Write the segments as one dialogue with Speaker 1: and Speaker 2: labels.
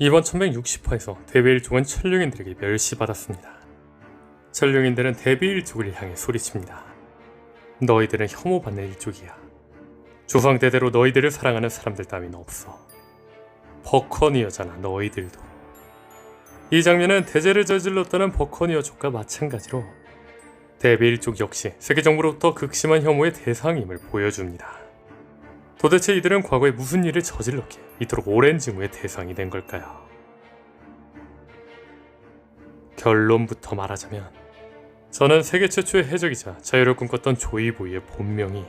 Speaker 1: 이번 1160화에서 대비일족은 천룡인들에게 멸시받았습니다. 천룡인들은 대비일족을 향해 소리칩니다. 너희들은 혐오받는 일족이야. 조상대대로 너희들을 사랑하는 사람들 따윈 없어. 버커니어잖아 너희들도. 이 장면은 대제를 저질렀다는 버커니어족과 마찬가지로 대비일족 역시 세계정부로부터 극심한 혐오의 대상임을 보여줍니다. 도대체 이들은 과거에 무슨 일을 저질렀기에 이토록 오랜 증오의 대상이 된 걸까요? 결론부터 말하자면 저는 세계 최초의 해적이자 자유를 꿈꿨던 조이보이의 본명이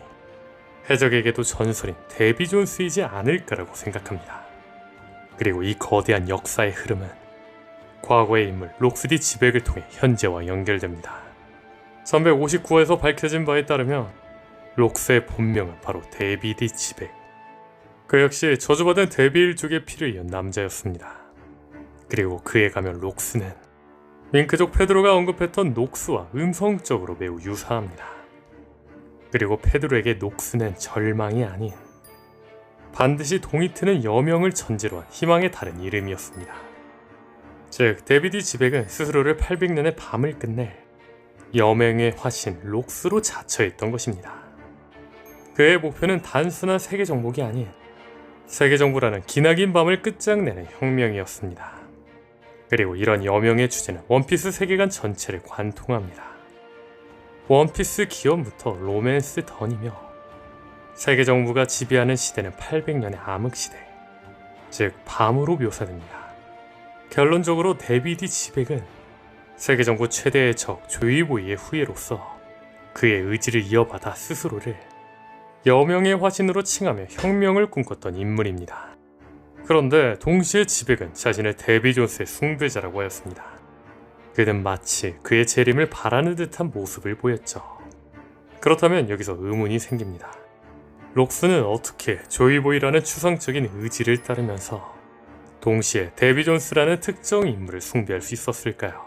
Speaker 1: 해적에게도 전설인 데비 존스이지 않을까라고 생각합니다. 그리고 이 거대한 역사의 흐름은 과거의 인물 록스디 지백을 통해 현재와 연결됩니다. 1159화에서 밝혀진 바에 따르면 록스의 본명은 바로 데비디 지백. 그 역시 저주받은 데비일족의 피를 이은 남자였습니다. 그리고 그의 가면 록스는 밍크족 페드로가 언급했던 녹스와 음성적으로 매우 유사합니다. 그리고 페드로에게 녹스는 절망이 아닌 반드시 동이 트는 여명을 전제로 한 희망의 다른 이름이었습니다. 즉 데비디 지백은 스스로를 800년의 밤을 끝낼 여명의 화신 록스로 자처했던 것입니다. 그의 목표는 단순한 세계 정복이 아닌 세계 정부라는 기나긴 밤을 끝장내는 혁명이었습니다. 그리고 이런 여명의 주제는 원피스 세계관 전체를 관통합니다. 원피스 기원부터 로맨스 던이며 세계 정부가 지배하는 시대는 800년의 암흑시대, 즉 밤으로 묘사됩니다. 결론적으로 데비디 지백은 세계 정부 최대의 적 조이보이의 후예로서 그의 의지를 이어받아 스스로를 여명의 화신으로 칭하며 혁명을 꿈꿨던 인물입니다. 그런데 동시에 지백은 자신을 데비 존스의 숭배자라고 하였습니다. 그는 마치 그의 재림을 바라는 듯한 모습을 보였죠. 그렇다면 여기서 의문이 생깁니다. 록스는 어떻게 조이보이라는 추상적인 의지를 따르면서 동시에 데비 존스라는 특정 인물을 숭배할 수 있었을까요?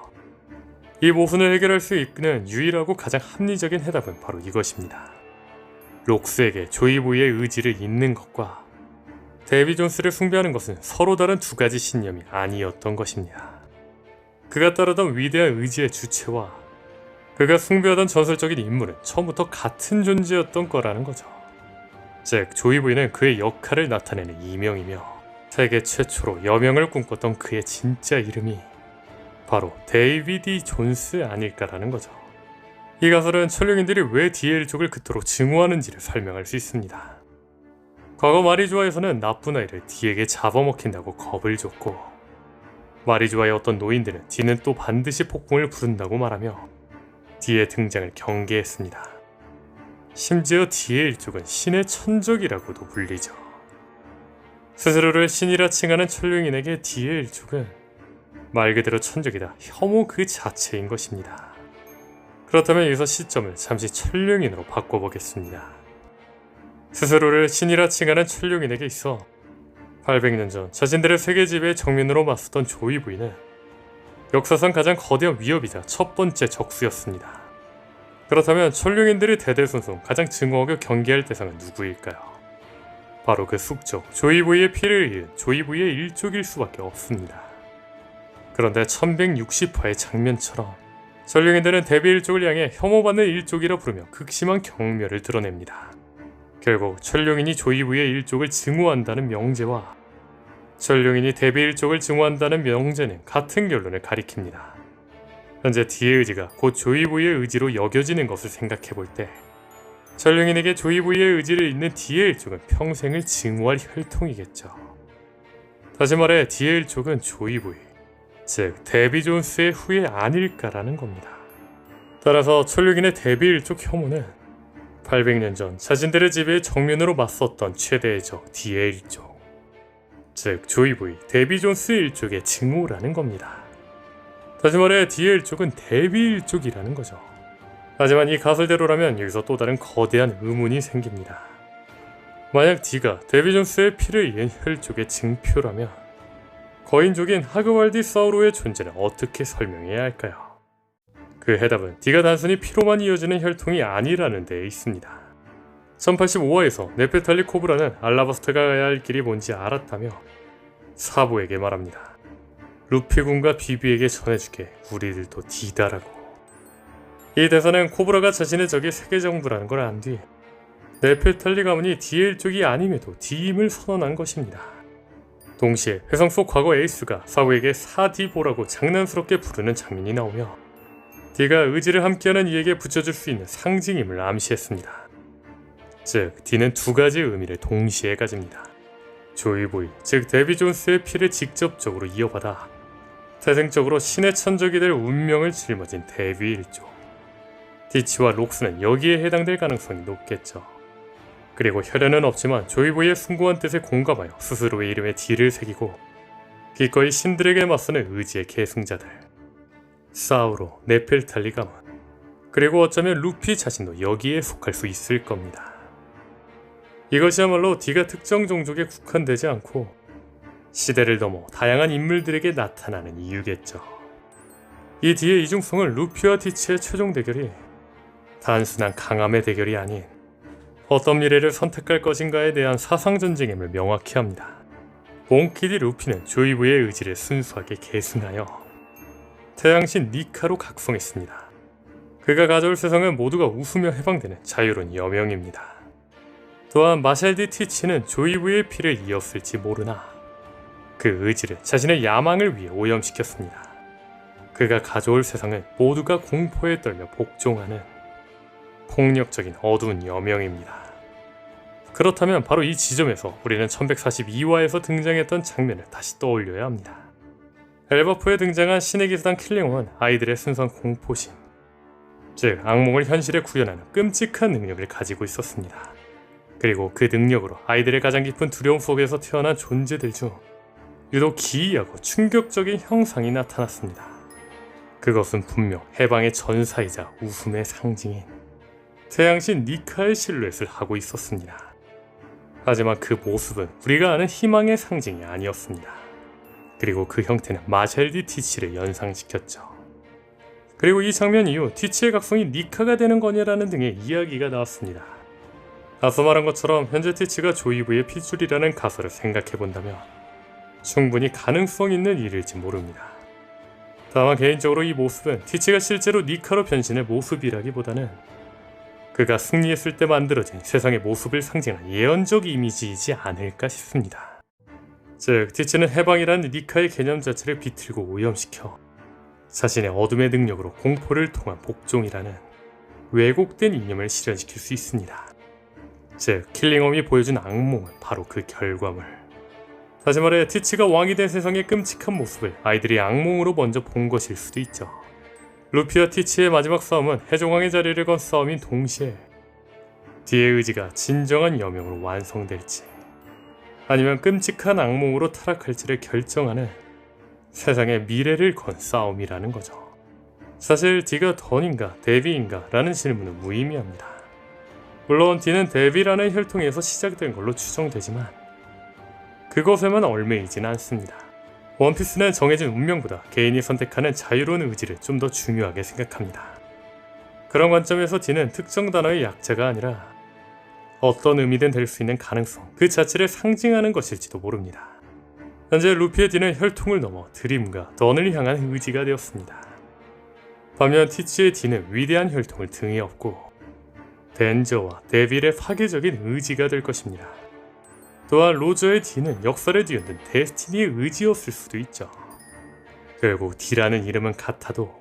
Speaker 1: 이 모순을 해결할 수 있는 유일하고 가장 합리적인 해답은 바로 이것입니다. 록스에게 조이보이의 의지를 잇는 것과 데비 존스를 숭배하는 것은 서로 다른 두 가지 신념이 아니었던 것입니다. 그가 따르던 위대한 의지의 주체와 그가 숭배하던 전설적인 인물은 처음부터 같은 존재였던 거라는 거죠. 즉 조이보이는 그의 역할을 나타내는 이명이며 세계 최초로 여명을 꿈꿨던 그의 진짜 이름이 바로 데이비디 존스 아닐까라는 거죠. 이 가설은 천룡인들이 왜 디엘족을 그토록 증오하는지를 설명할 수 있습니다. 과거 마리주아에서는 나쁜 아이를 디에게 잡아먹힌다고 겁을 줬고 마리주아의 어떤 노인들은 디는 또 반드시 폭풍을 부른다고 말하며 디의 등장을 경계했습니다. 심지어 디의 일족은 신의 천적이라고도 불리죠. 스스로를 신이라 칭하는 천룡인에게 디의 일족은 말 그대로 천적이다, 혐오 그 자체인 것입니다. 그렇다면 여기서 시점을 잠시 천룡인으로 바꿔보겠습니다. 스스로를 신이라 칭하는 천룡인에게 있어 800년 전 자신들의 세계 지배의 정면으로 맞섰던 조이보이는 역사상 가장 거대한 위협이자 첫 번째 적수였습니다. 그렇다면 천룡인들이 대대손손 가장 증오하고 경계할 대상은 누구일까요? 바로 그 숙적 조이보이의 피를 이은 조이보이의 일족일 수밖에 없습니다. 그런데 1160화의 장면처럼 천룡인들은 데비 일족을 향해 혐오받는 일족이라 부르며 극심한 경멸을 드러냅니다. 결국 천룡인이 조이보이의 일족을 증오한다는 명제와 천룡인이 데비 일족을 증오한다는 명제는 같은 결론을 가리킵니다. 현재 디의 의지가 곧 조이보이의 의지로 여겨지는 것을 생각해볼 때 천룡인에게 조이보이의 의지를 잇는 디의 일족은 평생을 증오할 혈통이겠죠. 다시 말해 디의 일족은 조이보이, 즉 데비 존스의 후예 아닐까라는 겁니다. 따라서 천룡인의 데비 일족 혐오는 800년 전 자신들의 지배에 정면으로 맞섰던 최대의 적 디의 일족, 즉 조이보이, 데비 존스 일족의 증오라는 겁니다. 다시 말해 디의 일족은 데비 일족이라는 거죠. 하지만 이 가설대로라면 여기서 또 다른 거대한 의문이 생깁니다. 만약 디가 데비 존스의 피를 이은 혈족의 증표라면 거인족인 하그왈디 사우로의 존재는 어떻게 설명해야 할까요? 그 해답은 디가 단순히 피로만 이어지는 혈통이 아니라는 데에 있습니다. 1085화에서 네페탈리 코브라는 알라바스트가 가야 할 길이 뭔지 알았다며 사부에게 말합니다. 루피군과 비비에게 전해주게 우리들도 D다라고. 이 대사는 코브라가 자신의 적이 세계정부라는 걸 안 뒤 네펠탈리 가문이 D의 일족이 아님에도 D임을 선언한 것입니다. 동시에 회상 속 과거 에이스가 사우에게 사디보라고 장난스럽게 부르는 장면이 나오며 D가 의지를 함께하는 이에게 붙여줄 수 있는 상징임을 암시했습니다. 즉 D는 두 가지 의미를 동시에 가집니다. 조이보이, 즉 데비 존스의 피를 직접적으로 이어받아 태생적으로 신의 천적이 될 운명을 짊어진 데비 일족. 티치와 록스는 여기에 해당될 가능성이 높겠죠. 그리고 혈연은 없지만 조이보이의 숭고한 뜻에 공감하여 스스로의 이름에 D를 새기고 기꺼이 신들에게 맞서는 의지의 계승자들. 사우로, 네펠탈리 가문, 그리고 어쩌면 루피 자신도 여기에 속할 수 있을 겁니다. 이것이야말로 D가 특정 종족에 국한되지 않고 시대를 넘어 다양한 인물들에게 나타나는 이유겠죠. 이 D의 이중성은 루피와 티치의 최종 대결이 단순한 강함의 대결이 아닌 어떤 미래를 선택할 것인가에 대한 사상전쟁임을 명확히 합니다. 몽키디 루피는 조이보이의 의지를 순수하게 계승하여 태양신 니카로 각성했습니다. 그가 가져올 세상은 모두가 웃으며 해방되는 자유로운 여명입니다. 또한 마샬디 티치는 조이보이의 피를 이었을지 모르나 그 의지를 자신의 야망을 위해 오염시켰습니다. 그가 가져올 세상은 모두가 공포에 떨며 복종하는 폭력적인 어두운 여명입니다. 그렇다면 바로 이 지점에서 우리는 1142화에서 등장했던 장면을 다시 떠올려야 합니다. 엘버프에 등장한 신의 기사단 킬링엄은 아이들의 순수한 공포심, 즉 악몽을 현실에 구현하는 끔찍한 능력을 가지고 있었습니다. 그리고 그 능력으로 아이들의 가장 깊은 두려움 속에서 태어난 존재들 중 유독 기이하고 충격적인 형상이 나타났습니다. 그것은 분명 해방의 전사이자 웃음의 상징인 태양신 니카의 실루엣을 하고 있었습니다. 하지만 그 모습은 우리가 아는 희망의 상징이 아니었습니다. 그리고 그 형태는 마샬디 티치를 연상시켰죠. 그리고 이 장면 이후 티치의 각성이 니카가 되는 거냐라는 등의 이야기가 나왔습니다. 앞서 말한 것처럼 현재 티치가 조이브의 핏줄이라는 가설을 생각해본다면 충분히 가능성 있는 일일지 모릅니다. 다만 개인적으로 이 모습은 티치가 실제로 니카로 변신의 모습이라기보다는 그가 승리했을 때 만들어진 세상의 모습을 상징한 예언적 이미지이지 않을까 싶습니다. 즉, 티치는 해방이라는 니카의 개념 자체를 비틀고 오염시켜 자신의 어둠의 능력으로 공포를 통한 복종이라는 왜곡된 이념을 실현시킬 수 있습니다. 즉, 킬링엄이 보여준 악몽은 바로 그 결과물. 다시 말해 티치가 왕이 된 세상의 끔찍한 모습을 아이들이 악몽으로 먼저 본 것일 수도 있죠. 루피와 티치의 마지막 싸움은 해적왕의 자리를 건 싸움인 동시에 D의 의지가 진정한 여명으로 완성될지 아니면 끔찍한 악몽으로 타락할지를 결정하는 세상의 미래를 건 싸움이라는 거죠. 사실 D가 던인가 데비인가 라는 질문은 무의미합니다. 물론 D는 데비라는 혈통에서 시작된 걸로 추정되지만 그것에만 얽매이진 않습니다. 원피스는 정해진 운명보다 개인이 선택하는 자유로운 의지를 좀 더 중요하게 생각합니다. 그런 관점에서 D는 특정 단어의 약자가 아니라 어떤 의미든 될 수 있는 가능성 그 자체를 상징하는 것일지도 모릅니다. 현재 루피의 D는 혈통을 넘어 드림과 던을 향한 의지가 되었습니다. 반면 티치의 D는 위대한 혈통을 등에 업고 덴저와 데빌의 파괴적인 의지가 될 것입니다. 또한 로저의 D는 역사를 뒤흔든 데스티니의 의지였을 수도 있죠. 결국 D라는 이름은 같아도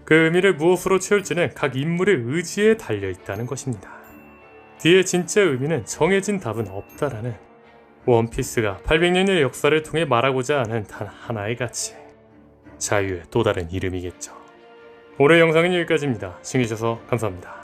Speaker 1: 그 의미를 무엇으로 채울지는 각 인물의 의지에 달려있다는 것입니다. D의 진짜 의미는 정해진 답은 없다라는 원피스가 800년의 역사를 통해 말하고자 하는 단 하나의 가치, 자유의 또 다른 이름이겠죠. 올해 영상은 여기까지입니다. 시청해주셔서 감사합니다.